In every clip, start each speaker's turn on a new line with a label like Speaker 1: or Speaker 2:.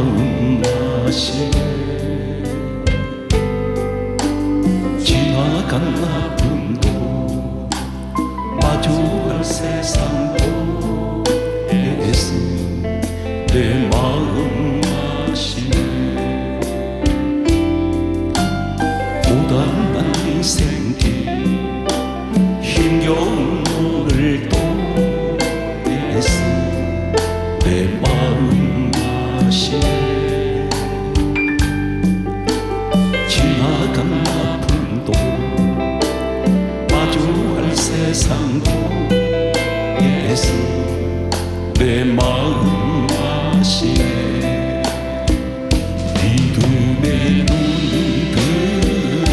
Speaker 1: 마음 마시네. 지나간 아픔도 마주할 세상도 애써 내 마음 마시네. 고단한 인생길 힘겨운 오늘도 애써 내 마음 마시네. 지나간 아픔도 마주할 세상도 애써 내 마음 마시네. 믿음의 눈 들어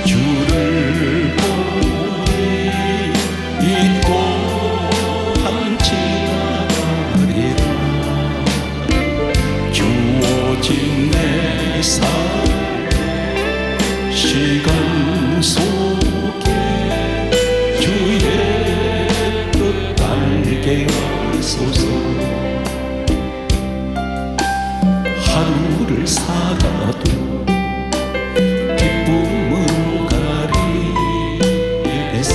Speaker 1: 주를 보니 이 또한 지나가리라. 주어진 내 삶 시간 속에 주의 뜻 알게 하소서. 하루를 살아도 기쁨으로 가리 애써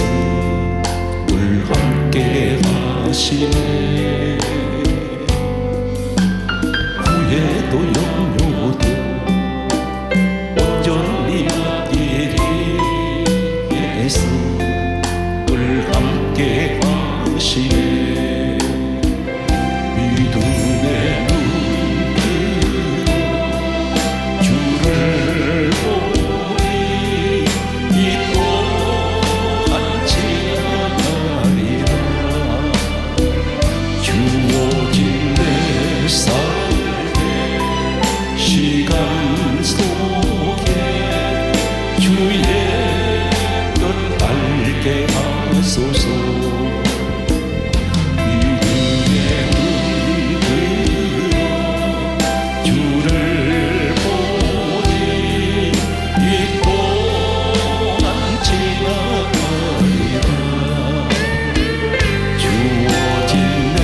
Speaker 1: 늘 함께 하시네. 후회도 염려도 온전히 맡기리 애써 늘 함께 하시네. 믿음의 눈 주를 보니 이 또한 지나가리라. 주어진 내 삶의 시간 속에 주의 뜻 알게 하소서. 믿음의 눈 들어 주를 보니 이 또한 지나가리라. 주어진 내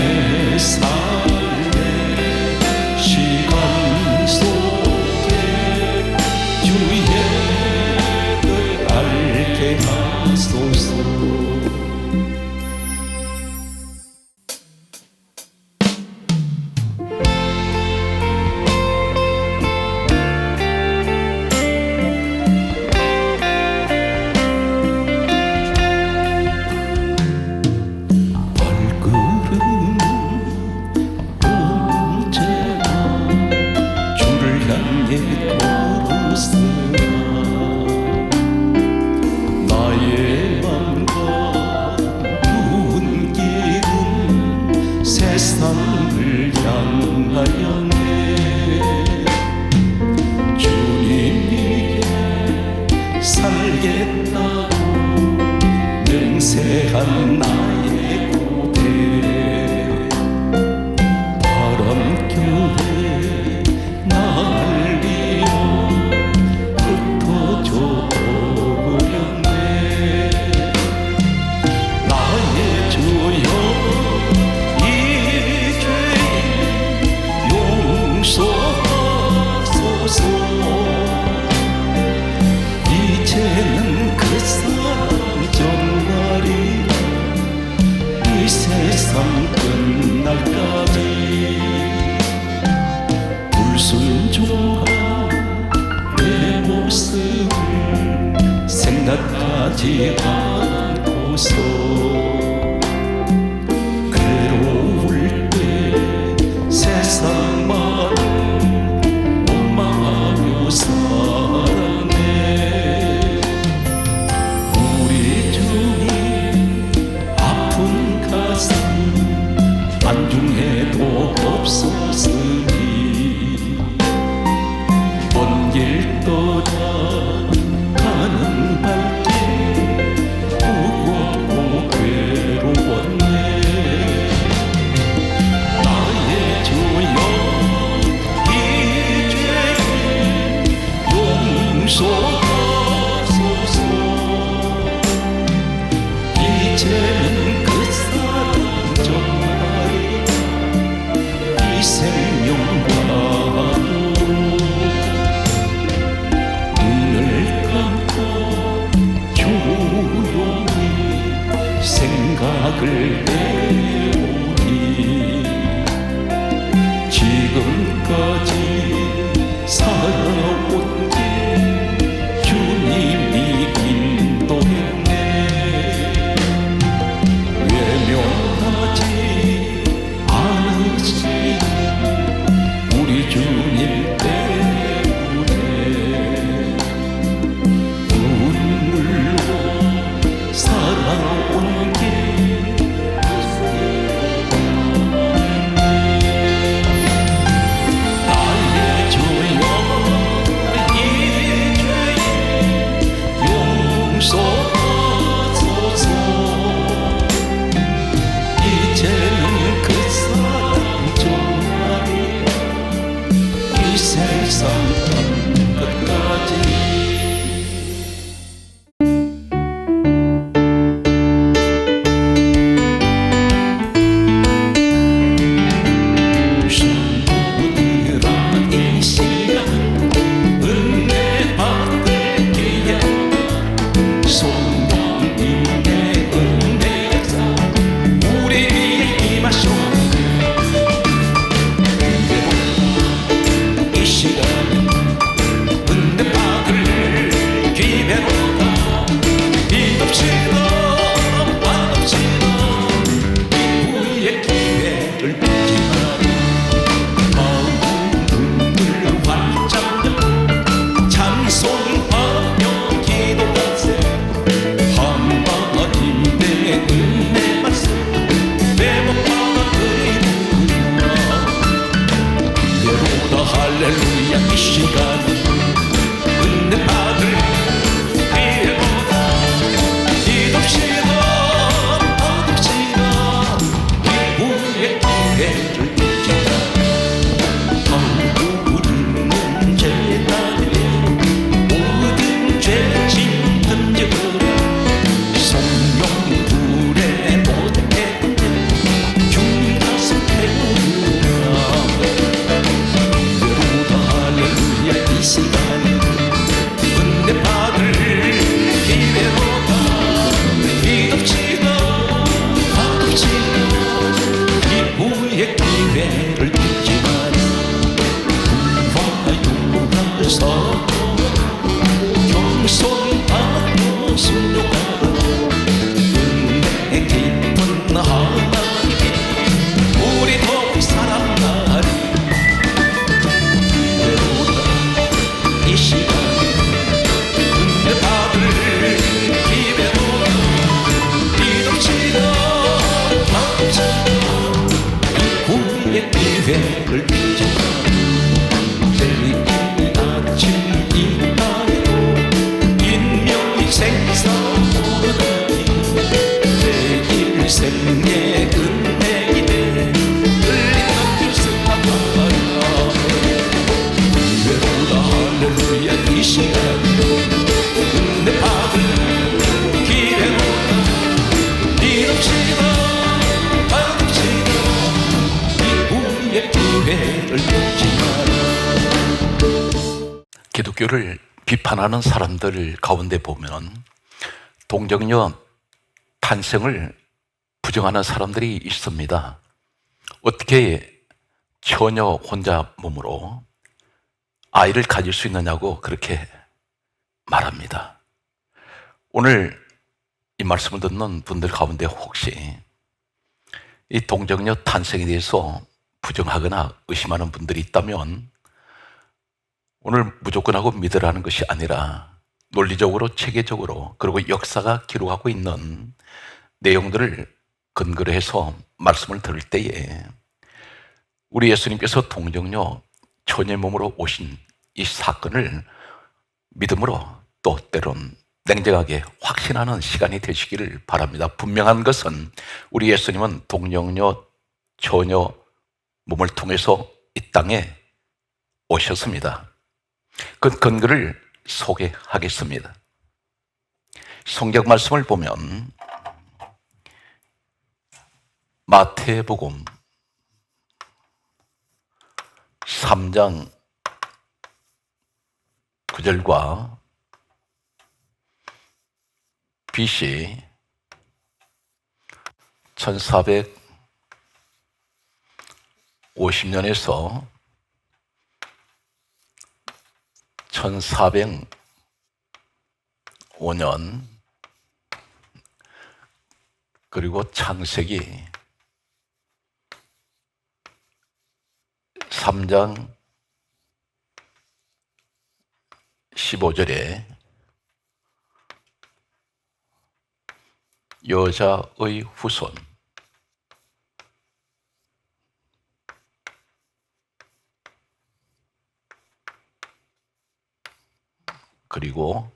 Speaker 1: 삶의 시간 속에 주의 뜻 알게 하소서. 발걸음 언제나 주를 향해 걸었으나 나의 맘과 눈길은 세상을 향하였네. 주님 위해 살겠다고 맹세한 나의 고대 바람결에 날리어 흩어져 버렸네. 나의 주여 이 죄인 용서하소서. 이제는 그 사랑 정말이라. 이 세상 끝날까지 불순종한 내 모습을 생각하지 않고서 괴로울 때 세상만을 원망하며 살았네. 우리 주님 아픈 가슴 안중해도 없었으니 먼 길 떠나 가는 발길 무겁고 괴로웠네. 나의 주여 이 죄를 용서하소서. 이제는 그 사랑 정말 이 생명과 박을 내오니 지금까지 살아온 길 주님이 인도했네. 외면하지 않으시는 우리 주님 때문에 눈물로 살아온 길 나의 주여 이 죄인 용서하소서. 이제는 그 사랑 정말이 이 세상 끝까지 성부들아 이 시간 은혜 받을기에 성령님의 은혜 역사 우리 위에 임하시오. 이 시간 은혜 받을 기회로다. 믿읍시다 받읍시다. 기후의 기회를 잊지 마라. 마음을 활짝 열고 찬송하며 기도하세. 하나님의 은혜 말씀 회복받아 드리는구나. 때로다 할렐루야. 이 시간 은혜 받을 기회로다. 믿읍시다 받읍시다. 기후의 기회를 잊지 마라. 우리는 죄단에 모든 죄짐 던져라. 성령 불에 못해 주님 가슴 태우라. 때로다 할렐루야. 이 시간 은혜 받을 기회로다. 믿읍시다 받읍시다. 기후의 기회를 잊지 마라. 구하여서 겸손하고 순종하라. 은혜 깊은 하나님이 우리 더욱 사랑하리. 때로다 이 시간 은혜 받을 기회로다. 믿읍시다 받읍시다. 기후의 기회를 잊지 마라. 내일 아침 이 땅에도 인명이 생사보다니 내일 생의 은혜이 돼 흘리는 불쌍하라. 외로다 할렐루야. 이 시간 은혜 받을 기회로다. 믿읍시다 받읍시다. 기후의 기회를 잊지 마라. 기독교를 비판하는 사람들 가운데 보면 동정녀 탄생을 부정하는 사람들이 있습니다. 어떻게 처녀 혼자 몸으로 아이를 가질 수 있느냐고 그렇게 말합니다. 오늘 이 말씀을 듣는 분들 가운데 혹시 이 동정녀 탄생에 대해서 부정하거나 의심하는 분들이 있다면 오늘 무조건 하고 믿으라는 것이 아니라 논리적으로 체계적으로 그리고 역사가 기록하고 있는 내용들을 근거로 해서 말씀을 들을 때에 우리 예수님께서 동정녀 처녀의 몸으로 오신 이 사건을 믿음으로 또 때론 냉정하게 확신하는 시간이 되시기를 바랍니다. 분명한 것은 우리 예수님은 동정녀 처녀 몸을 통해서 이 땅에 오셨습니다. 그 근거를 소개하겠습니다. 성경 말씀을 보면 마태복음 3장 9절과 BC 1450년에서 1405년 그리고 창세기 3장 15절에 여자의 후손, 그리고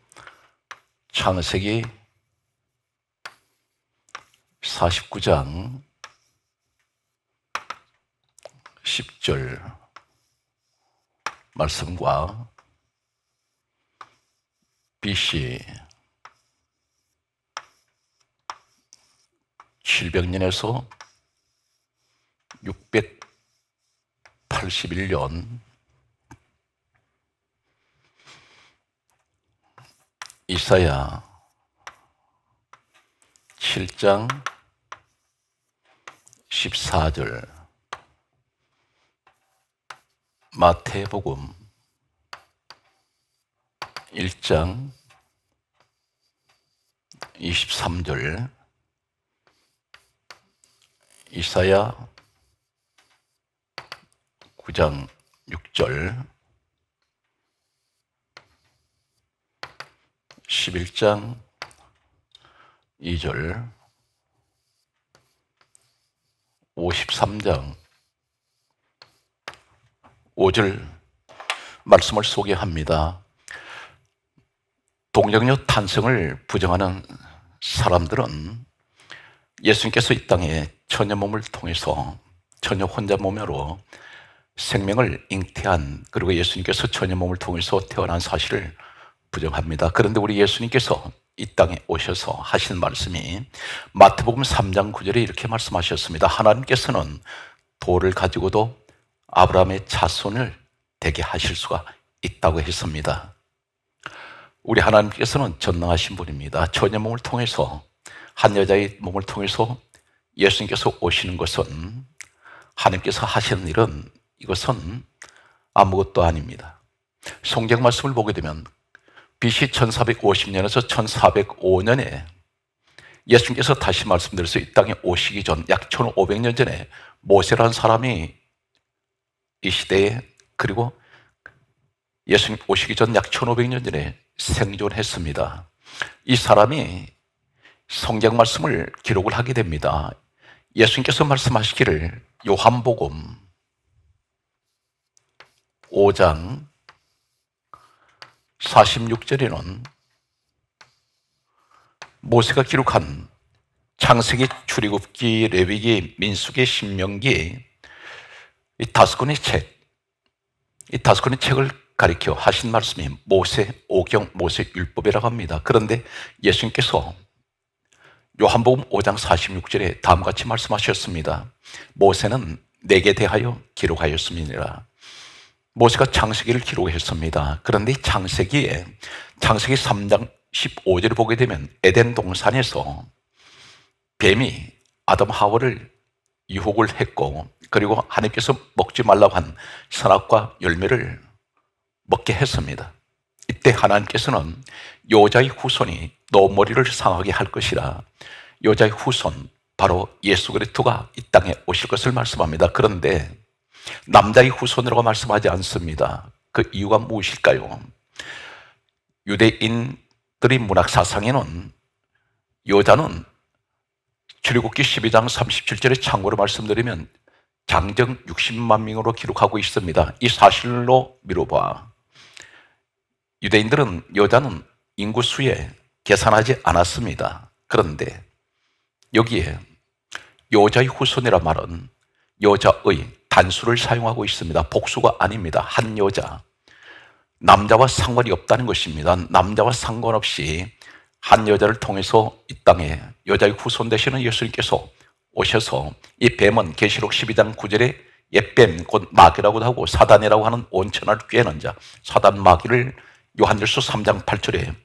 Speaker 1: 창세기 49장 10절 말씀과 BC 700년에서 681년 이사야 7장 14절 마태복음 1장 23절 이사야 9장 6절 11장 2절 53장 5절 말씀을 소개합니다. 동정녀 탄생을 부정하는 사람들은 예수님께서 이 땅에 처녀 몸을 통해서 처녀 혼자 몸으로 생명을 잉태한, 그리고 예수님께서 처녀 몸을 통해서 태어난 사실을 부정합니다. 그런데 우리 예수님께서 이 땅에 오셔서 하신 말씀이 마태복음 3장 9절에 이렇게 말씀하셨습니다. 하나님께서는 돌을 가지고도 아브라함의 자손을 되게 하실 수가 있다고 했습니다. 우리 하나님께서는 전능하신 분입니다. 처녀 몸을 통해서, 한 여자의 몸을 통해서 예수님께서 오시는 것은, 하나님께서 하시는 일은 이것은 아무것도 아닙니다. 성경 말씀을 보게 되면 BC 1450년에서 1405년에 예수님께서 다시 말씀드려서 이 땅에 오시기 전 약 1500년 전에 모세라는 사람이 이 시대에, 그리고 예수님 오시기 전 약 1500년 전에 생존했습니다. 이 사람이 성경 말씀을 기록을 하게 됩니다. 예수님께서 말씀하시기를 요한복음 5장 46절에는 모세가 기록한 창세기, 출애굽기, 레위기, 민수기, 신명기 이 5권의 책, 이 5권의 책을 가리켜 하신 말씀이 모세 오경, 모세 율법이라고 합니다. 그런데 예수님께서 요한복음 5장 46절에 다음과 같이 말씀하셨습니다. 모세는 내게 대하여 기록하였음이니라. 모세가 창세기를 기록했습니다. 그런데 이 창세기에 창세기 3장 15절을 보게 되면 에덴 동산에서 뱀이 아담 하와를 유혹을 했고, 그리고 하나님께서 먹지 말라고 한 선악과 열매를 먹게 했습니다. 이때 하나님께서는 여자의 후손이 너 머리를 상하게 할 것이라, 여자의 후손 바로 예수 그리스도가 이 땅에 오실 것을 말씀합니다. 그런데 남자의 후손이라고 말씀하지 않습니다. 그 이유가 무엇일까요? 유대인들의 문학 사상에는 여자는 출애굽기 12장 37절에 참고로 말씀드리면 장정 60만 명으로 기록하고 있습니다. 이 사실로 미뤄봐 유대인들은 여자는 인구수에 계산하지 않았습니다. 그런데 여기에 여자의 후손이라 말은 여자의 단수를 사용하고 있습니다. 복수가 아닙니다. 한 여자, 남자와 상관이 없다는 것입니다. 남자와 상관없이 한 여자를 통해서 이 땅에 여자의 후손 되시는 예수님께서 오셔서, 이 뱀은 계시록 12장 9절에 옛뱀 곧 마귀라고도 하고 사단이라고 하는 온천을 꿰는 자, 사단 마귀를 요한일서 3장 8절에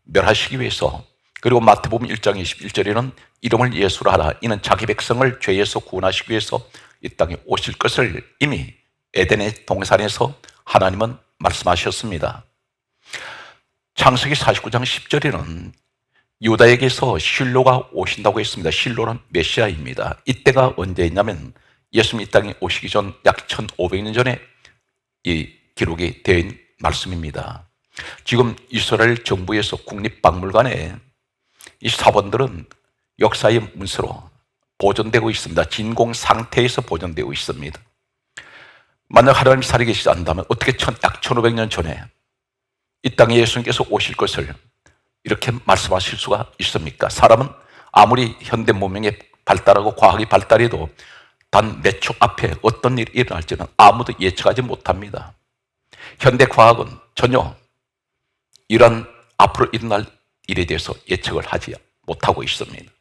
Speaker 1: 멸하시기 위해서 그리고 마태복음 1장 21절에는 이름을 예수로 하라. 이는 자기 백성을 죄에서 구원하시기 위해서 이 땅에 오실 것을 이미 에덴의 동산에서 하나님은 말씀하셨습니다. 창세기 49장 10절에는 유다에게서 실로가 오신다고 했습니다. 실로는 메시아입니다. 이때가 언제였냐면 예수님 이 땅에 오시기 전 약 1500년 전에 이 기록이 된 말씀입니다. 지금 이스라엘 정부에서 국립박물관에 이 사본들은 역사의 문서로 보존되고 있습니다. 진공 상태에서 보존되고 있습니다. 만약 하나님이 살아계시지 않는다면 어떻게 약 1500년 전에 이 땅에 예수님께서 오실 것을 이렇게 말씀하실 수가 있습니까? 사람은 아무리 현대 문명이 발달하고 과학이 발달해도 단 몇 초 앞에 어떤 일이 일어날지는 아무도 예측하지 못합니다. 현대 과학은 전혀 이런 앞으로 일어날 일에 대해서 예측을 하지 못하고 있습니다.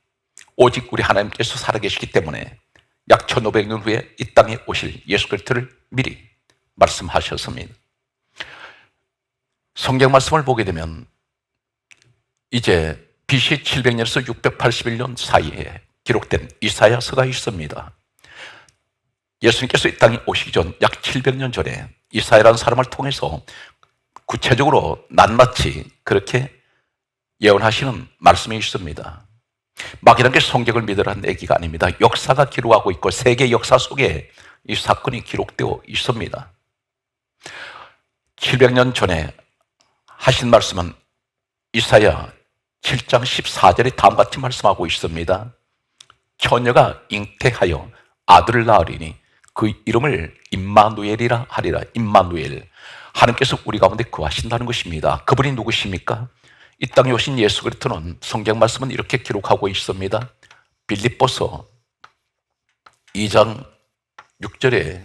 Speaker 1: 오직 우리 하나님께서 살아계시기 때문에 약 1500년 후에 이 땅에 오실 예수 그리스도를 미리 말씀하셨습니다. 성경 말씀을 보게 되면 이제 BC 700년에서 681년 사이에 기록된 이사야서가 있습니다. 예수님께서 이 땅에 오시기 전 약 700년 전에 이사야라는 사람을 통해서 구체적으로 낱낱이 그렇게 예언하시는 말씀이 있습니다. 막이라는 게 성경을 믿으라는 얘기가 아닙니다. 역사가 기록하고 있고 세계 역사 속에 이 사건이 기록되어 있습니다. 700년 전에 하신 말씀은 이사야 7장 14절에 다음과 같이 말씀하고 있습니다. 처녀가 잉태하여 아들을 낳으리니 그 이름을 임마누엘이라 하리라. 임마누엘, 하나님께서 우리 가운데 거하신다는 것입니다. 그분이 누구십니까? 이 땅에 오신 예수 그리스도는 성경 말씀은 이렇게 기록하고 있습니다. 빌립보서 2장 6절에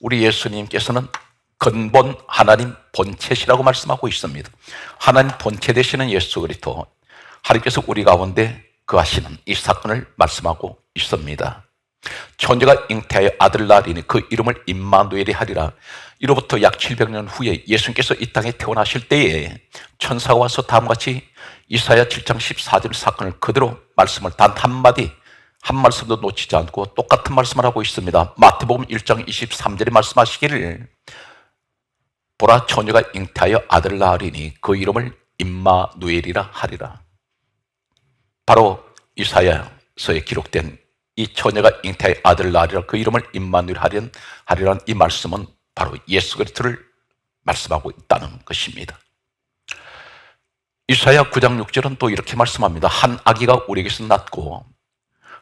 Speaker 1: 우리 예수님께서는 근본 하나님 본체시라고 말씀하고 있습니다. 하나님 본체 되시는 예수 그리스도, 하나님께서 우리 가운데 거하시는 이 사건을 말씀하고 있습니다. 처녀가 잉태하여 아들을 낳으리니 그 이름을 임마누엘이 하리라. 이로부터 약 700년 후에 예수님께서 이 땅에 태어나실 때에 천사가 와서 다음같이 이사야 7장 14절 사건을 그대로 말씀을 단 한마디 한 말씀도 놓치지 않고 똑같은 말씀을 하고 있습니다. 마태복음 1장 23절에 말씀하시기를 보라, 처녀가 잉태하여 아들을 낳으리니 그 이름을 임마누엘이라 하리라. 바로 이사야서에 기록된 이 처녀가 잉태하여 아들을 낳으리라, 그 이름을 임마누엘 하리라는 이 말씀은 바로 예수 그리스도를 말씀하고 있다는 것입니다. 이사야 9장 6절은 또 이렇게 말씀합니다. 한 아기가 우리에게서 낳고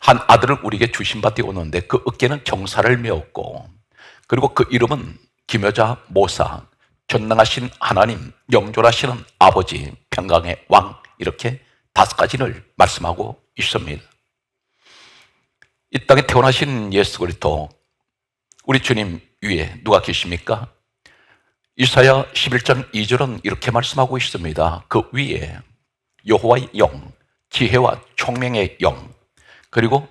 Speaker 1: 한 아들을 우리에게 주신 바 되었는데 그 어깨는 정사를 메었고 그리고 그 이름은 기묘자 모사, 전능하신 하나님, 영존하시는 아버지, 평강의 왕, 이렇게 5가지를 말씀하고 있습니다. 이 땅에 태어나신 예수 그리스도, 우리 주님 위에 누가 계십니까? 이사야 11장 2절은 이렇게 말씀하고 있습니다. 그 위에 여호와의 영, 지혜와 총명의 영, 그리고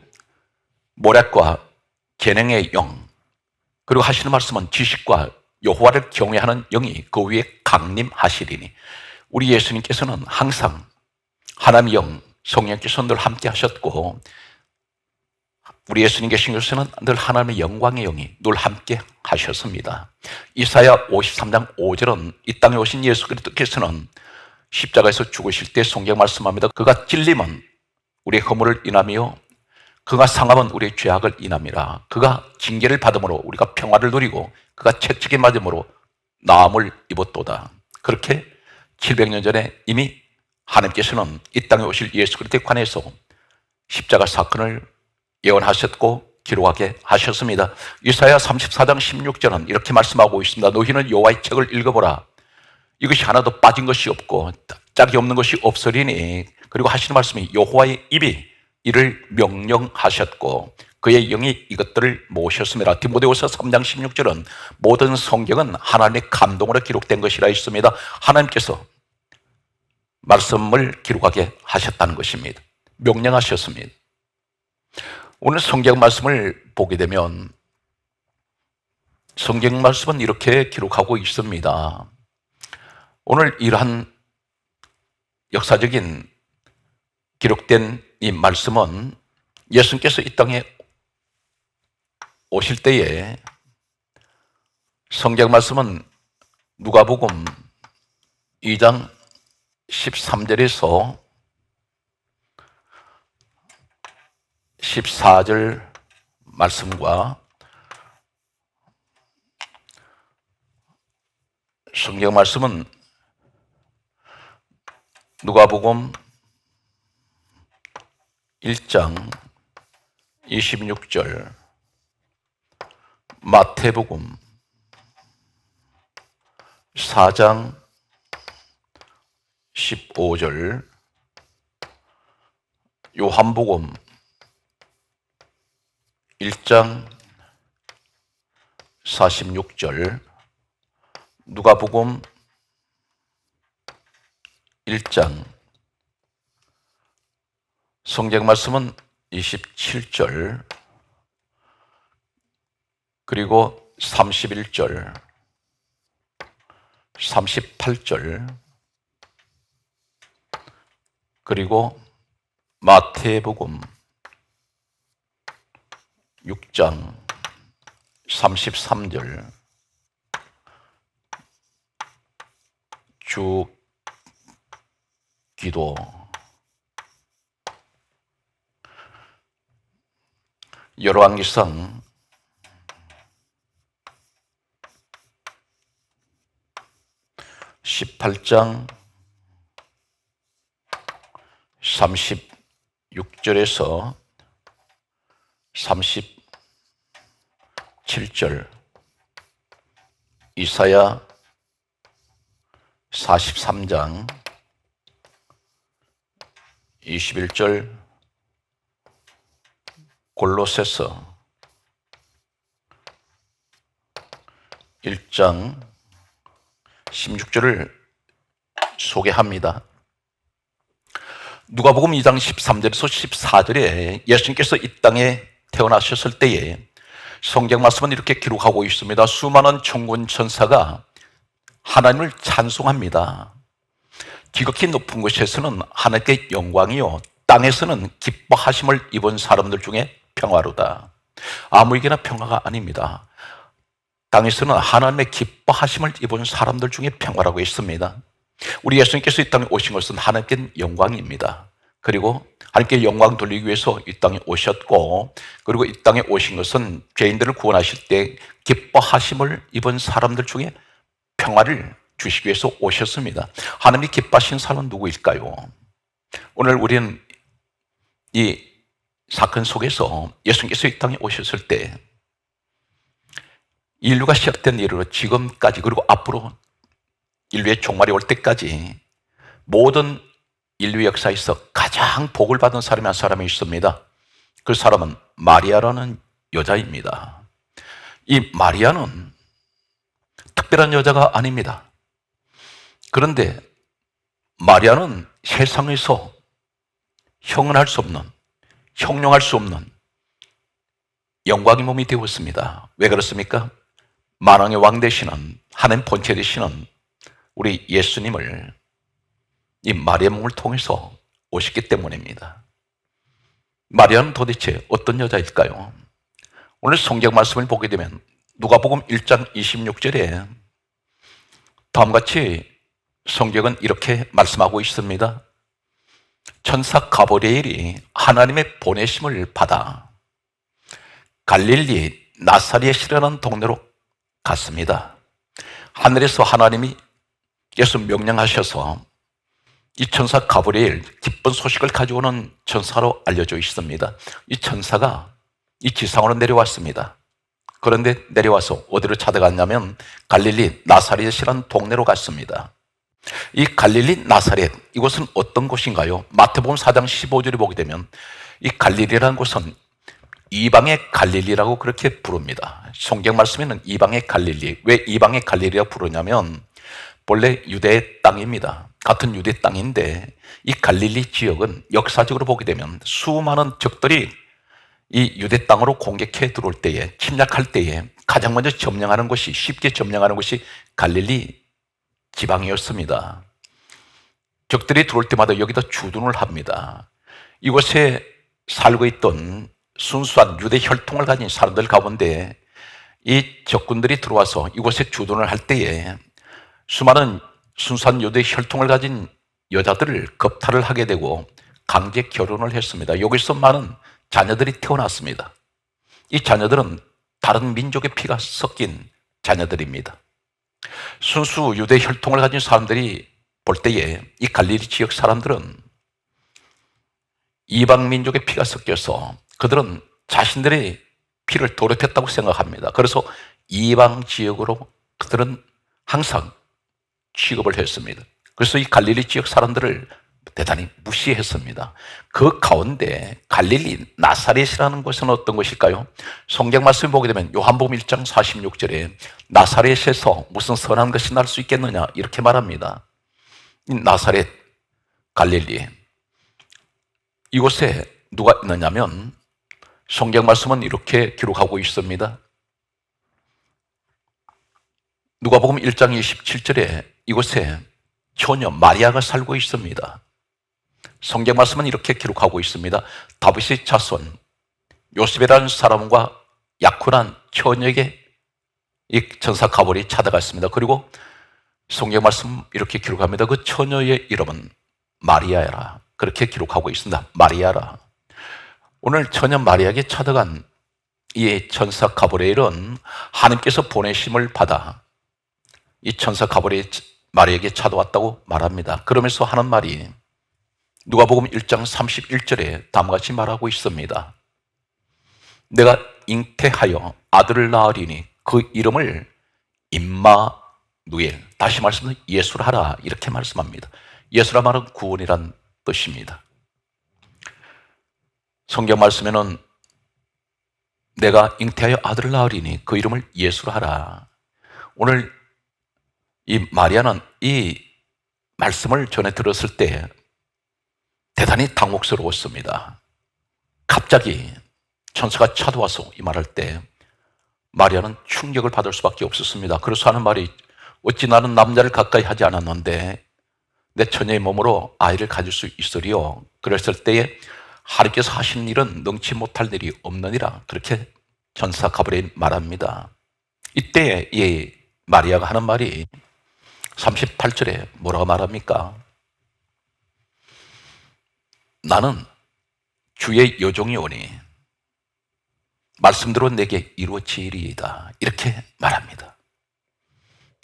Speaker 1: 모략과 재능의 영, 그리고 하시는 말씀은 지식과 여호와를 경외하는 영이 그 위에 강림하시리니, 우리 예수님께서는 항상 하나님의 영, 성령께서 늘 함께 하셨고 우리 예수님 계신 곳에는 늘 하나님의 영광의 영이 늘 함께 하셨습니다. 이사야 53장 5절은 이 땅에 오신 예수 그리스도께서는 십자가에서 죽으실 때 성경 말씀합니다. 그가 찔림은 우리의 허물을 인하며 그가 상함은 우리의 죄악을 인함이라. 그가 징계를 받음으로 우리가 평화를 누리고 그가 채찍에 맞음으로 나음을 입었도다. 그렇게 700년 전에 이미 하나님께서는 이 땅에 오실 예수 그리스도에 관해서 십자가 사건을 예언하셨고 기록하게 하셨습니다. 이사야 34장 16절은 이렇게 말씀하고 있습니다. 너희는 여호와의 책을 읽어보라. 이것이 하나도 빠진 것이 없고 짝이 없는 것이 없으리니. 그리고 하시는 말씀이 여호와의 입이 이를 명령하셨고 그의 영이 이것들을 모으셨습니다. 디모데후서 3장 16절은 모든 성경은 하나님의 감동으로 기록된 것이라 있습니다. 하나님께서 말씀을 기록하게 하셨다는 것입니다. 명령하셨습니다. 오늘 성경 말씀을 보게 되면 성경 말씀은 이렇게 기록하고 있습니다. 오늘 이러한 역사적인 기록된 이 말씀은 예수님께서 이 땅에 오실 때에 성경 말씀은 누가복음 2장 13절에서 14절 말씀과 성경 말씀은 누가복음 1장 26절, 마태복음 4장 15절, 요한복음 1장 46절, 누가복음 1장, 성경 말씀은 27절, 그리고 31절, 38절, 그리고 마태복음 6장 33절, 주 기도, 열왕기상 18장 36절에서 37절, 이사야 43장 21절, 골로새서 1장 16절을 소개합니다. 누가복음 2장 13절에서 14절에 예수님께서 이 땅에 태어나셨을 때에 성경 말씀은 이렇게 기록하고 있습니다. 수많은 천군 천사가 하나님을 찬송합니다. 지극히 높은 곳에서는 하나님께 영광이요, 땅에서는 기뻐하심을 입은 사람들 중에 평화로다. 아무에게나 평화가 아닙니다. 땅에서는 하나님의 기뻐하심을 입은 사람들 중에 평화라고 했습니다. 우리 예수님께서 이 땅에 오신 것은 하나님께 영광입니다. 그리고 하나님께 영광 돌리기 위해서 이 땅에 오셨고, 그리고 이 땅에 오신 것은 죄인들을 구원하실 때 기뻐하심을 입은 사람들 중에 평화를 주시기 위해서 오셨습니다. 하나님이 기뻐하신 사람은 누구일까요? 오늘 우리는 이 사건 속에서 예수님께서 이 땅에 오셨을 때 인류가 시작된 이후로 지금까지, 그리고 앞으로 인류의 종말이 올 때까지 모든 인류 역사에서 가장 복을 받은 사람이 한 사람이 있습니다. 그 사람은 마리아라는 여자입니다. 이 마리아는 특별한 여자가 아닙니다. 그런데 마리아는 세상에서 형언할 수 없는, 형용할 수 없는 영광의 몸이 되었습니다. 왜 그렇습니까? 만왕의 왕 되시는, 하나님 본체 되시는 우리 예수님을 이 마리아 몸을 통해서 오셨기 때문입니다. 마리아는 도대체 어떤 여자일까요? 오늘 성경 말씀을 보게 되면 누가복음 1장 26절에 다음과 같이 성경은 이렇게 말씀하고 있습니다. 천사 가브리엘이 하나님의 보내심을 받아 갈릴리 나사렛이라는 동네로 갔습니다. 하늘에서 하나님이 께서 명령하셔서 이 천사 가브리엘, 기쁜 소식을 가져오는 천사로 알려져 있습니다. 이 천사가 이 지상으로 내려왔습니다. 그런데 내려와서 어디로 찾아갔냐면 갈릴리 나사렛이라는 동네로 갔습니다. 이 갈릴리 나사렛, 이곳은 어떤 곳인가요? 마태복음 4장 15절에 보게 되면 이 갈릴리라는 곳은 이방의 갈릴리라고 그렇게 부릅니다. 성경 말씀에는 이방의 갈릴리, 왜 이방의 갈릴리라고 부르냐면 본래 유대의 땅입니다. 같은 유대 땅인데 이 갈릴리 지역은 역사적으로 보게 되면 수많은 적들이 이 유대 땅으로 공격해 들어올 때에, 침략할 때에 가장 먼저 점령하는 것이, 쉽게 점령하는 것이 갈릴리 지방이었습니다. 적들이 들어올 때마다 여기다 주둔을 합니다. 이곳에 살고 있던 순수한 유대 혈통을 가진 사람들 가운데 이 적군들이 들어와서 이곳에 주둔을 할 때에 수많은 순수한 유대 혈통을 가진 여자들을 겁탈을 하게 되고 강제 결혼을 했습니다. 여기서 많은 자녀들이 태어났습니다. 이 자녀들은 다른 민족의 피가 섞인 자녀들입니다. 순수 유대 혈통을 가진 사람들이 볼 때에 이 갈릴리 지역 사람들은 이방 민족의 피가 섞여서 그들은 자신들의 피를 더럽혔다고 생각합니다. 그래서 이방 지역으로 그들은 항상 취급을 했습니다. 그래서 이 갈릴리 지역 사람들을 대단히 무시했습니다. 그 가운데 갈릴리 나사렛이라는 곳은 어떤 것일까요? 성경 말씀을 보게 되면 요한복음 1장 46절에 나사렛에서 무슨 선한 것이 날 수 있겠느냐 이렇게 말합니다. 이 나사렛 갈릴리 이곳에 누가 있느냐면 성경 말씀은 이렇게 기록하고 있습니다. 누가복음 1장 27절에 이곳에 처녀 마리아가 살고 있습니다. 성경 말씀은 이렇게 기록하고 있습니다. 다윗의 자손 요셉이라는 사람과 약혼한 처녀에게 이 천사 가브리엘이 찾아갔습니다. 그리고 성경 말씀 이렇게 기록합니다. 그 처녀의 이름은 마리아라. 그렇게 기록하고 있습니다. 마리아라. 오늘 처녀 마리아에게 찾아간 이 천사 가브리엘은 하나님께서 보내심을 받아 이 천사 가브리엘 마리아에게 찾아왔다고 말합니다. 그러면서 하는 말이 누가복음 1장 31절에 다음과 같이 말하고 있습니다. 내가 잉태하여 아들을 낳으리니 그 이름을 임마누엘, 다시 말씀은 예수라 하라 이렇게 말씀합니다. 예수라 말은 구원이란 뜻입니다. 성경 말씀에는 내가 잉태하여 아들을 낳으리니 그 이름을 예수라 하라. 오늘 이 마리아는 이 말씀을 전해 들었을 때 대단히 당혹스러웠습니다. 갑자기 천사가 찾아와서 이 말할 때 마리아는 충격을 받을 수밖에 없었습니다. 그래서 하는 말이 어찌 나는 남자를 가까이 하지 않았는데 내 처녀의 몸으로 아이를 가질 수 있으리요. 그랬을 때에 하나님께서 하신 일은 능치 못할 일이 없느니라. 그렇게 천사 가브리엘이 말합니다. 이때 이 마리아가 하는 말이 38절에 뭐라고 말합니까? 나는 주의 여종이 오니 말씀대로 내게 이루어지리이다. 이렇게 말합니다.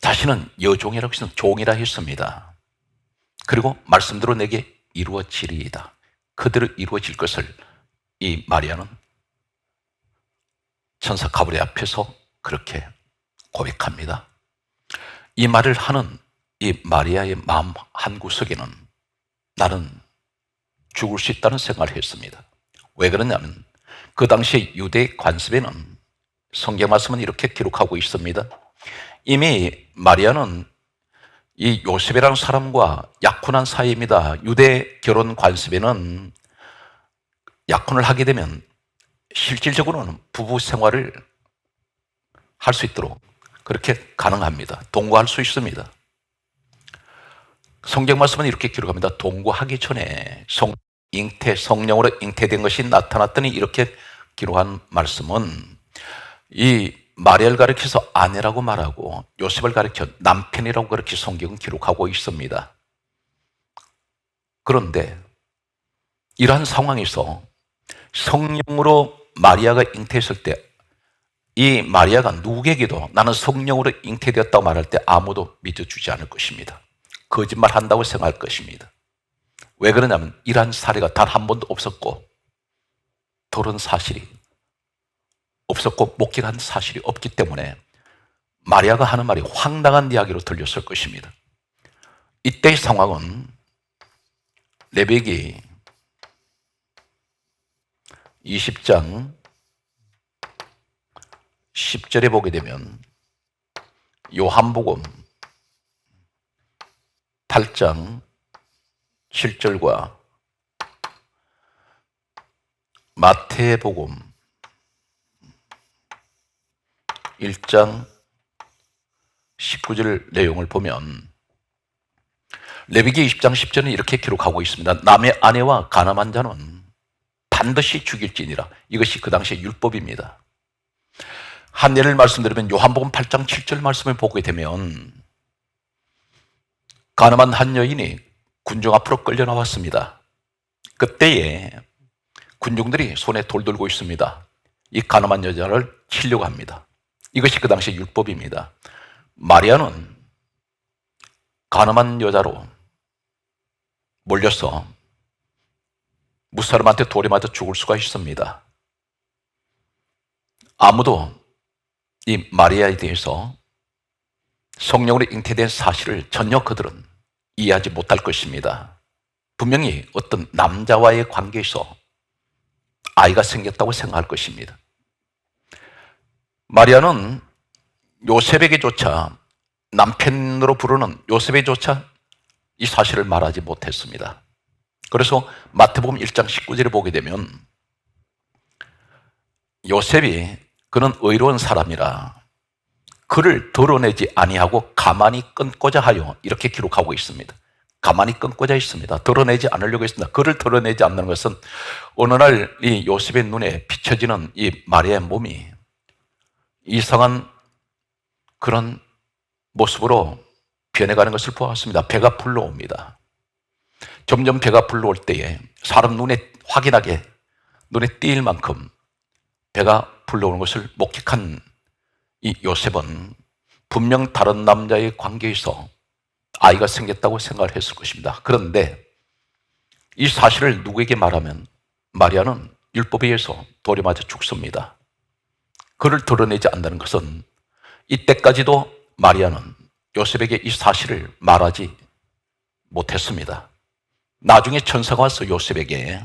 Speaker 1: 자신은 여종이라고 해서 종이라 했습니다. 그리고 말씀대로 내게 이루어지리이다. 그대로 이루어질 것을 이 마리아는 천사 가브리엘 앞에서 그렇게 고백합니다. 이 말을 하는 이 마리아의 마음 한구석에는 나는 죽을 수 있다는 생각을 했습니다. 왜 그러냐면 그 당시 유대 관습에는 성경 말씀은 이렇게 기록하고 있습니다. 이미 마리아는 이 요셉이라는 사람과 약혼한 사이입니다. 유대 결혼 관습에는 약혼을 하게 되면 실질적으로는 부부 생활을 할 수 있도록 그렇게 가능합니다. 동거할 수 있습니다. 성경 말씀은 이렇게 기록합니다. 동거하기 전에 성령으로 잉태된 것이 나타났더니 이렇게 기록한 말씀은 이 마리아를 가리켜서 아내라고 말하고 요셉을 가리켜 남편이라고 그렇게 성경은 기록하고 있습니다. 그런데 이러한 상황에서 성령으로 마리아가 잉태했을 때 이 마리아가 누구에게도 나는 성령으로 잉태되었다고 말할 때 아무도 믿어주지 않을 것입니다. 거짓말 한다고 생각할 것입니다. 왜 그러냐면 이러한 사례가 단 한 번도 없었고 그런 사실이 없었고 목격한 사실이 없기 때문에 마리아가 하는 말이 황당한 이야기로 들렸을 것입니다. 이때의 상황은 레위기 20장 10절에 보게 되면 요한복음 8장 7절과 마태복음 1장 19절 내용을 보면 레위기 20장 10절은 이렇게 기록하고 있습니다. 남의 아내와 가늠한 자는 반드시 죽일지니라. 이것이 그 당시의 율법입니다. 한 예를 말씀드리면 요한복음 8장 7절 말씀을 보게 되면 가늠한 한 여인이 군중 앞으로 끌려 나왔습니다. 그때에 군중들이 손에 돌 들고 있습니다. 이 가늠한 여자를 치려고 합니다. 이것이 그 당시의 율법입니다. 마리아는 가늠한 여자로 몰려서 무사람한테 돌에 맞아 죽을 수가 있습니다. 아무도 이 마리아에 대해서 성령으로 잉태된 사실을 전혀 그들은 이해하지 못할 것입니다. 분명히 어떤 남자와의 관계에서 아이가 생겼다고 생각할 것입니다. 마리아는 요셉에게조차, 남편으로 부르는 요셉에게조차 이 사실을 말하지 못했습니다. 그래서 마태복음 1장 19절에 보게 되면 요셉이 그는 의로운 사람이라 그를 드러내지 아니하고 가만히 끊고자 하여 이렇게 기록하고 있습니다. 가만히 끊고자 있습니다. 드러내지 않으려고 했습니다. 그를 드러내지 않는 것은 어느 날 이 요셉의 눈에 비춰지는 이 마리아의 몸이 이상한 그런 모습으로 변해가는 것을 보았습니다. 배가 불러옵니다. 점점 배가 불러올 때에 사람 눈에 확인하게 눈에 띄일 만큼 배가 불러오는 것을 목격한 이 요셉은 분명 다른 남자의 관계에서 아이가 생겼다고 생각을 했을 것입니다. 그런데 이 사실을 누구에게 말하면 마리아는 율법에 의해서 돌에 맞아 죽습니다. 그를 드러내지 않는다는 것은 이때까지도 마리아는 요셉에게 이 사실을 말하지 못했습니다. 나중에 천사가 와서 요셉에게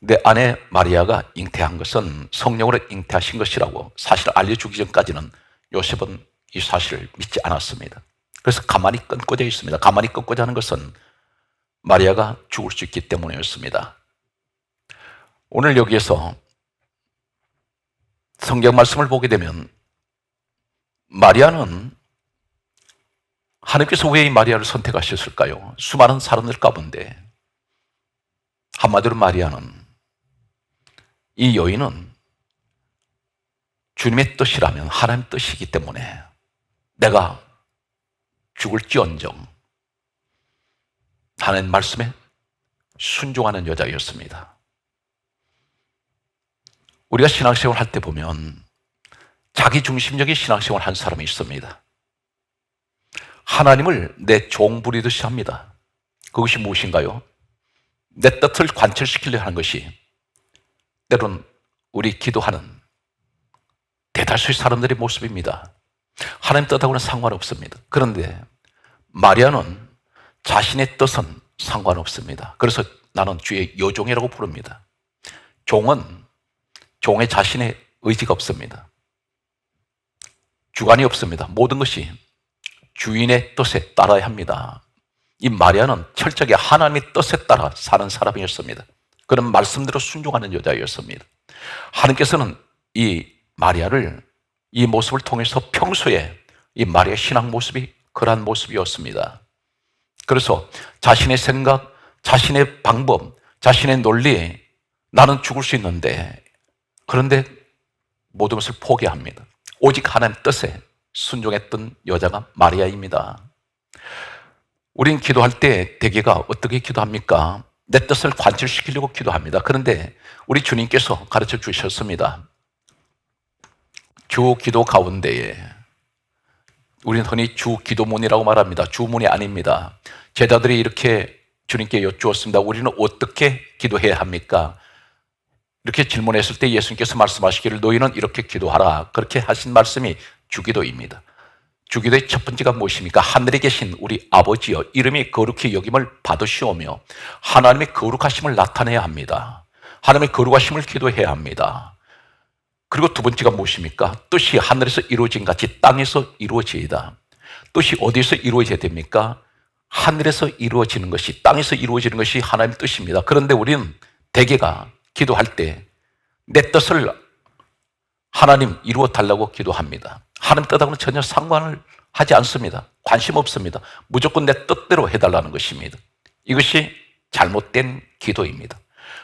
Speaker 1: 내 아내 마리아가 잉태한 것은 성령으로 잉태하신 것이라고 사실을 알려주기 전까지는 요셉은 이 사실을 믿지 않았습니다. 그래서 가만히 끊고자 있습니다. 가만히 끊고자 하는 것은 마리아가 죽을 수 있기 때문이었습니다. 오늘 여기에서 성경 말씀을 보게 되면 마리아는 하나님께서 왜 이 마리아를 선택하셨을까요? 수많은 사람들 가운데 한마디로 마리아는 이 여인은 주님의 뜻이라면 하나님 뜻이기 때문에 내가 죽을지언정 하나님 말씀에 순종하는 여자였습니다. 우리가 신앙생활 할 때 보면 자기중심적인 신앙생활 한 사람이 있습니다. 하나님을 내 종 부리듯이 합니다. 그것이 무엇인가요? 내 뜻을 관철시키려 하는 것이 때론 우리 기도하는 대다수의 사람들의 모습입니다. 하나님 뜻하고는 상관없습니다. 그런데 마리아는 자신의 뜻은 상관없습니다. 그래서 나는 주의 여종이라고 부릅니다. 종은 종의 자신의 의지가 없습니다. 주관이 없습니다. 모든 것이 주인의 뜻에 따라야 합니다. 이 마리아는 철저하게 하나님의 뜻에 따라 사는 사람이었습니다. 그런 말씀대로 순종하는 여자였습니다. 하나님께서는 이 마리아를 이 모습을 통해서 평소에 이 마리아의 신앙 모습이 그러한 모습이었습니다. 그래서 자신의 생각, 자신의 방법, 자신의 논리에 나는 죽을 수 있는데 그런데 모든 것을 포기합니다. 오직 하나님 뜻에 순종했던 여자가 마리아입니다. 우린 기도할 때 대개가 어떻게 기도합니까? 내 뜻을 관철시키려고 기도합니다. 그런데 우리 주님께서 가르쳐 주셨습니다. 주 기도 가운데에 우리는 흔히 주 기도문이라고 말합니다. 주문이 아닙니다. 제자들이 이렇게 주님께 여쭈었습니다. 우리는 어떻게 기도해야 합니까? 이렇게 질문했을 때 예수님께서 말씀하시기를 너희는 이렇게 기도하라. 그렇게 하신 말씀이 주기도입니다. 주기도의 첫 번째가 무엇입니까? 하늘에 계신 우리 아버지여 이름이 거룩히 여김을 받으시오며 하나님의 거룩하심을 나타내야 합니다. 하나님의 거룩하심을 기도해야 합니다. 그리고 두 번째가 무엇입니까? 뜻이 하늘에서 이루어진 같이 땅에서 이루어지이다. 뜻이 어디서 이루어져야 됩니까? 하늘에서 이루어지는 것이, 땅에서 이루어지는 것이 하나님의 뜻입니다. 그런데 우리는 대개가 기도할 때 내 뜻을 하나님 이루어 달라고 기도합니다. 하나님 뜻하고는 전혀 상관을 하지 않습니다. 관심 없습니다. 무조건 내 뜻대로 해달라는 것입니다. 이것이 잘못된 기도입니다.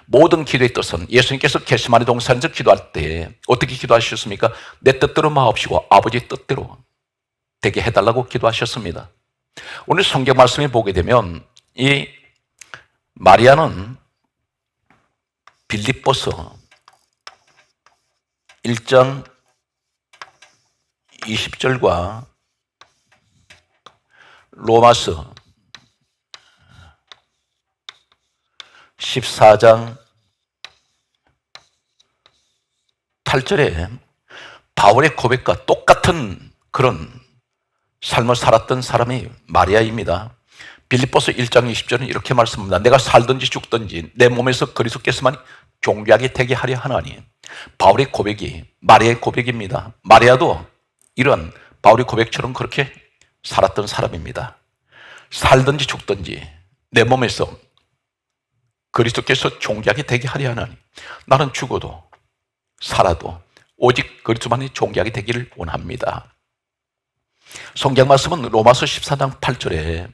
Speaker 1: 모든 기도의 뜻은 예수님께서 겟세마네 동산에서 기도할 때 어떻게 기도하셨습니까? 내 뜻대로 마옵시고 아버지 뜻대로 되게 해달라고 기도하셨습니다. 오늘 성경 말씀을 보게 되면 이 마리아는 빌립보서 1장 20절과 로마서 14장 8절에 바울의 고백과 똑같은 그런 삶을 살았던 사람이 마리아입니다. 빌립보서 1장 20절은 이렇게 말씀합니다. 내가 살든지 죽든지 내 몸에서 그리스도께서만 존귀하게 되게 하려 하나니. 바울의 고백이 마리아의 고백입니다. 마리아도 이런 바울의 고백처럼 그렇게 살았던 사람입니다. 살든지 죽든지 내 몸에서 그리스도께서 존귀하게 되게 하려 하나니. 나는 죽어도 살아도 오직 그리스도만이 존귀하게 되기를 원합니다. 성경 말씀은 로마서 14장 8절에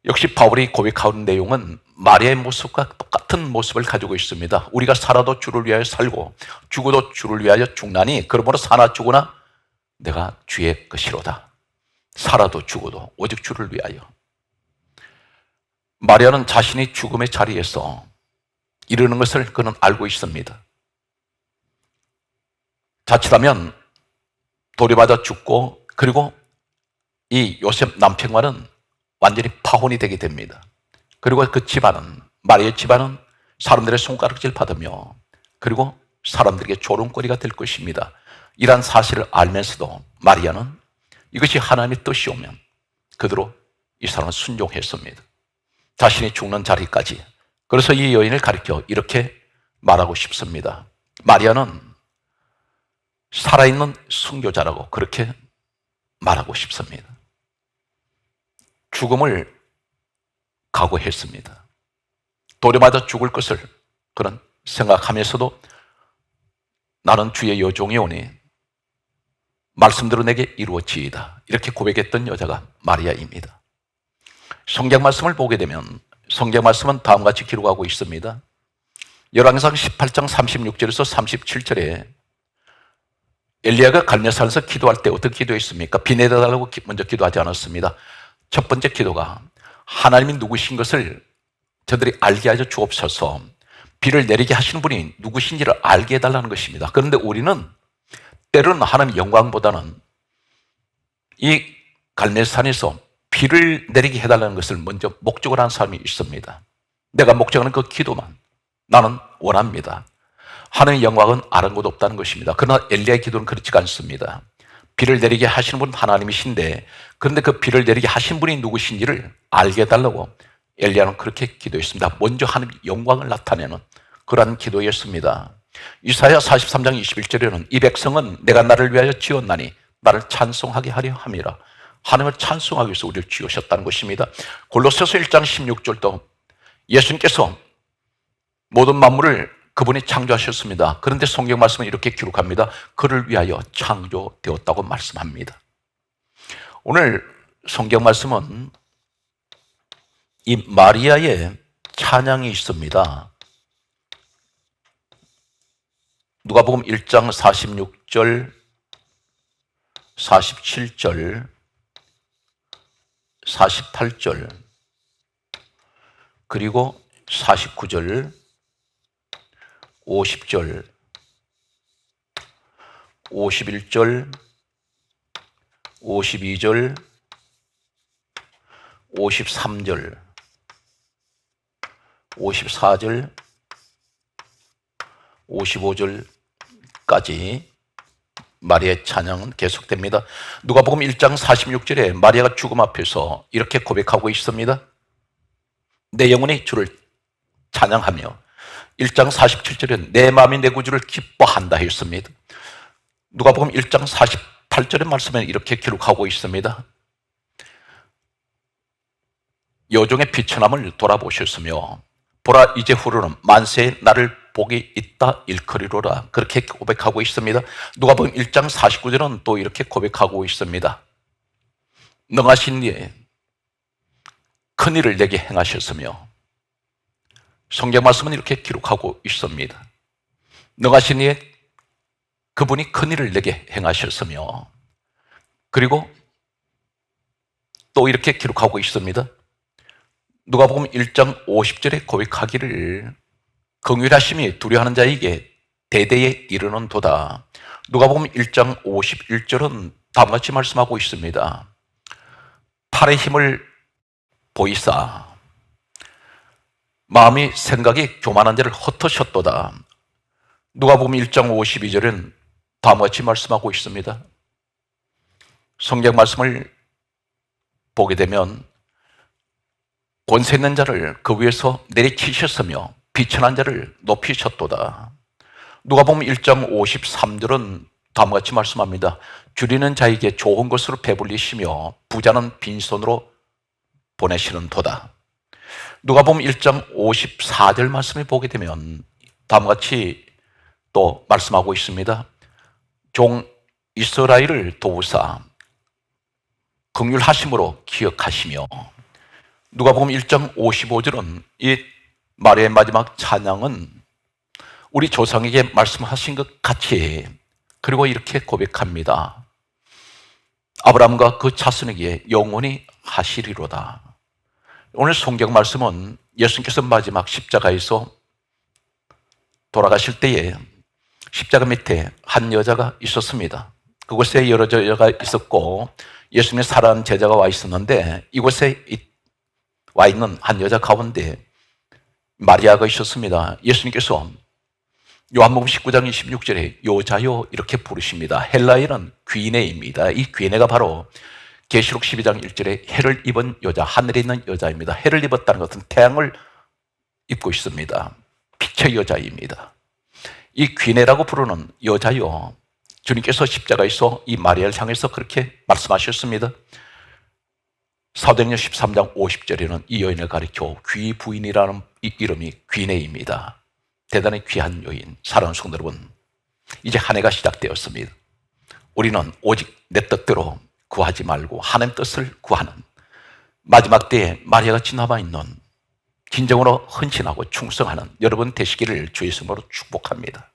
Speaker 1: 역시 바울이 고백하는 내용은 마리아의 모습과 똑같은 모습을 가지고 있습니다. 우리가 살아도 주를 위하여 살고 죽어도 주를 위하여 죽나니 그러므로 사나 죽으나 내가 주의 것이로다. 살아도 죽어도 오직 주를 위하여. 마리아는 자신이 죽음의 자리에서 이르는 것을 그는 알고 있습니다. 자칫하면 돌이받아 죽고 그리고 이 요셉 남편과는 완전히 파혼이 되게 됩니다. 그리고 그 집안은, 마리아의 집안은 사람들의 손가락질 받으며 그리고 사람들에게 조롱거리가 될 것입니다. 이러한 사실을 알면서도 마리아는 이것이 하나님의 뜻이오면 그대로 이 사람은 순종했습니다. 자신이 죽는 자리까지. 그래서 이 여인을 가리켜 이렇게 말하고 싶습니다. 마리아는 살아있는 순교자라고 그렇게 말하고 싶습니다. 죽음을 각오했습니다. 돌에마다 죽을 것을 그런 생각하면서도 나는 주의 여종이 오니 말씀대로 내게 이루어지이다. 이렇게 고백했던 여자가 마리아입니다. 성경 말씀을 보게 되면 성경 말씀은 다음과 같이 기록하고 있습니다. 열왕기상 18장 36절에서 37절에 엘리야가 갈멜산에서 기도할 때 어떻게 기도했습니까? 비 내려달라고 먼저 기도하지 않았습니다. 첫 번째 기도가 하나님이 누구신 것을 저들이 알게 하여 주옵소서. 비를 내리게 하시는 분이 누구신지를 알게 해달라는 것입니다. 그런데 우리는 때로는 하나님의 영광보다는 이 갈멜산에서 비를 내리게 해달라는 것을 먼저 목적으로 하는 사람이 있습니다. 내가 목적하는 그 기도만 나는 원합니다. 하나님의 영광은 아랑곳 없다는 것입니다. 그러나 엘리야의 기도는 그렇지가 않습니다. 비를 내리게 하시는 분은 하나님이신데 그런데 그 비를 내리게 하신 분이 누구신지를 알게 해달라고 엘리야는 그렇게 기도했습니다. 먼저 하나님의 영광을 나타내는 그러한 기도였습니다. 이사야 43장 21절에는 이 백성은 내가 나를 위하여 지었나니 나를 찬송하게 하려 함이라. 하나님을 찬송하기 위해서 우리를 지으셨다는 것입니다. 골로새서 1장 16절도 예수님께서 모든 만물을 그분이 창조하셨습니다. 그런데 성경 말씀은 이렇게 기록합니다. 그를 위하여 창조되었다고 말씀합니다. 오늘 성경 말씀은 이 마리아의 찬양이 있습니다. 누가복음 1장 46절, 47절, 48절, 그리고 49절, 50절, 51절, 52절, 53절, 54절, 55절까지 마리아의 찬양은 계속됩니다. 누가복음 1장 46절에 마리아가 죽음 앞에서 이렇게 고백하고 있습니다. 내 영혼이 주를 찬양하며 1장 47절에 내 마음이 내 구주를 기뻐한다 했습니다. 누가복음 1장 48절의 말씀에 이렇게 기록하고 있습니다. 여종의 비천함을 돌아보셨으며 보라 이제 후로는 만세에 나를 복이 있다 일컬이로라. 그렇게 고백하고 있습니다. 누가복음 1장 49절은 또 이렇게 고백하고 있습니다. 능하신 이에 큰일을 내게 행하셨으며 성경 말씀은 이렇게 기록하고 있습니다. 능하신 이에 그분이 큰일을 내게 행하셨으며, 그리고 또 이렇게 기록하고 있습니다. 누가복음 1장 50절에 고백하기를 긍휼하심이 두려워하는 자에게 대대에 이르는도다. 누가복음 1장 51절은 다음과 같이 말씀하고 있습니다. 팔의 힘을 보이사 마음이 생각이 교만한 자를 헛으셨도다. 누가복음 1장 52절은 다음과 같이 말씀하고 있습니다. 성경 말씀을 보게 되면 권세 있는 자를 그 위에서 내리치셨으며 비천한 자를 높이셨도다. 누가복음 1장 53절은 다음과 같이 말씀합니다. 줄이는 자에게 좋은 것으로 배불리시며 부자는 빈손으로 보내시는 도다. 누가복음 1장 54절 말씀을 보게 되면 다음과 같이 또 말씀하고 있습니다. 종 이스라엘을 도우사 긍휼하심으로 기억하시며, 누가복음 1장 55절은 이 마리아의 마지막 찬양은 우리 조상에게 말씀하신 것 같이, 그리고 이렇게 고백합니다. 아브라함과 그 자손에게 영원히 하시리로다. 오늘 성경 말씀은 예수님께서 마지막 십자가에서 돌아가실 때에 십자가 밑에 한 여자가 있었습니다. 그곳에 여러 여자가 있었고 예수님의 사랑하는 제자가 와 있었는데, 이곳에 와 있는 한 여자 가운데 마리아가 있었습니다. 예수님께서 요한복음 19장 26절에 여자여 이렇게 부르십니다. 헬라어는 귀네입니다. 이 귀네가 바로 계시록 12장 1절에 해를 입은 여자, 하늘에 있는 여자입니다. 해를 입었다는 것은 태양을 입고 있습니다. 빛의 여자입니다. 이 귀네라고 부르는 여자여, 주님께서 십자가에서 이 마리아를 향해서 그렇게 말씀하셨습니다. 사도행전 13장 50절에는 이 여인을 가리켜 귀부인이라는 이 이름이 귀네입니다. 대단히 귀한 여인. 사랑하는 성도 여러분, 이제 한 해가 시작되었습니다. 우리는 오직 내 뜻대로 구하지 말고 하나님 뜻을 구하는 마지막 때에 마리아같이 남아있는 진정으로 헌신하고 충성하는 여러분 되시기를 주의 이름으로 축복합니다.